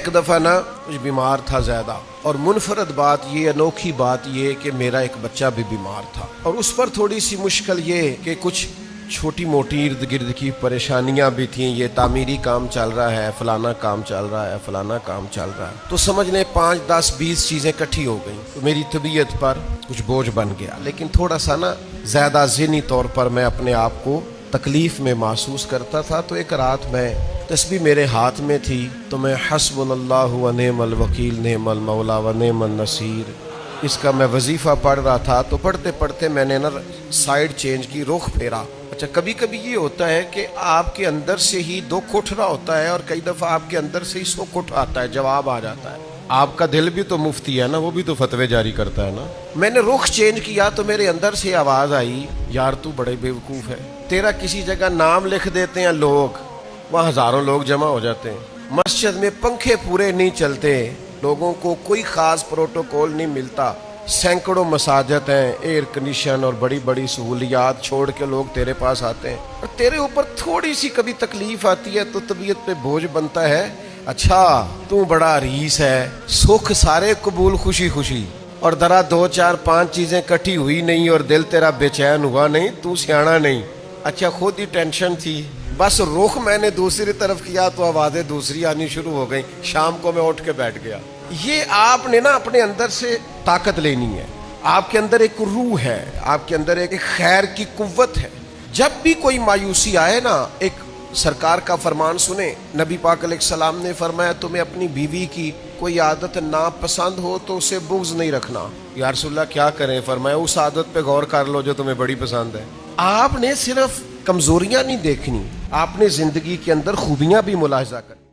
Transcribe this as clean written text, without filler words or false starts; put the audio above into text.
ایک دفعہ نا کچھ بیمار تھا زیادہ، اور منفرد بات یہ، انوکھی بات یہ کہ میرا ایک بچہ بھی بیمار تھا، اور اس پر تھوڑی سی مشکل یہ کہ کچھ چھوٹی موٹی ارد گرد کی پریشانیاں بھی تھیں، یہ تعمیری کام چل رہا ہے، فلانا کام چل رہا ہے، فلانا کام چل رہا ہے، تو سمجھ لیں 5 10 20 چیزیں اکٹھی ہو گئیں، تو میری طبیعت پر کچھ بوجھ بن گیا، لیکن تھوڑا سا نا زیادہ ذہنی طور پر میں اپنے آپ کو تکلیف میں محسوس کرتا تھا۔ تو ایک رات میں تسبیح میرے ہاتھ میں تھی، تو میں حسبنا اللہ و نعم الوکیل نعم المولا و نعم النصیر اس کا میں وظیفہ پڑھ رہا تھا۔ تو پڑھتے پڑھتے میں نے نا سائیڈ چینج کی، رخ پھیرا۔ اچھا، کبھی کبھی یہ ہوتا ہے کہ آپ کے اندر سے ہی دکھ اٹھ رہا ہوتا ہے، اور کئی دفعہ آپ کے اندر سے ہی سکھ اٹھ آتا ہے، جواب آ جاتا ہے۔ آپ کا دل بھی تو مفتی ہے نا، وہ بھی تو فتوے جاری کرتا ہے نا۔ میں نے رخ چینج کیا تو میرے اندر سے آواز آئی، یار تو بڑے بیوقوف ہے، تیرا کسی جگہ نام لکھ دیتے ہیں لوگ، وہاں ہزاروں لوگ جمع ہو جاتے ہیں، مسجد میں پنکھے پورے نہیں چلتے، لوگوں کو کوئی خاص پروٹوکول نہیں ملتا، سینکڑوں مساجد ہیں، ایئر کنڈیشن اور بڑی بڑی سہولیات چھوڑ کے لوگ تیرے پاس آتے ہیں، اور تیرے اوپر تھوڑی سی کبھی تکلیف آتی ہے تو طبیعت پہ بوجھ بنتا ہے، اچھا تو بڑا ریس ہے، سکھ سارے قبول خوشی خوشی، اور ذرا 2 4 5 چیزیں کٹھی ہوئی نہیں اور دل تیرا بے چین ہوا نہیں، تو سیاںا نہیں۔ اچھا، خود ہی ٹینشن تھی، بس رخ میں نے دوسری طرف کیا تو آوازیں دوسری آنی شروع ہو گئیں، شام کو میں اٹھ کے بیٹھ گیا۔ یہ آپ نے نا اپنے اندر سے طاقت لینی ہے، آپ کے اندر ایک روح ہے، آپ کے اندر ایک خیر کی قوت ہے۔ جب بھی کوئی مایوسی آئے نا، ایک سرکار کا فرمان سنیں، نبی پاک علیہ السلام نے فرمایا تمہیں اپنی بیوی کی کوئی عادت ناپسند ہو تو اسے بغض نہیں رکھنا۔ یا رسول اللہ کیا کریں؟ فرمایا اس عادت پہ غور کر لو جو تمہیں بڑی پسند ہے۔ آپ نے صرف کمزوریاں نہیں دیکھنی، آپ نے زندگی کے اندر خوبیاں بھی ملاحظہ کرنی۔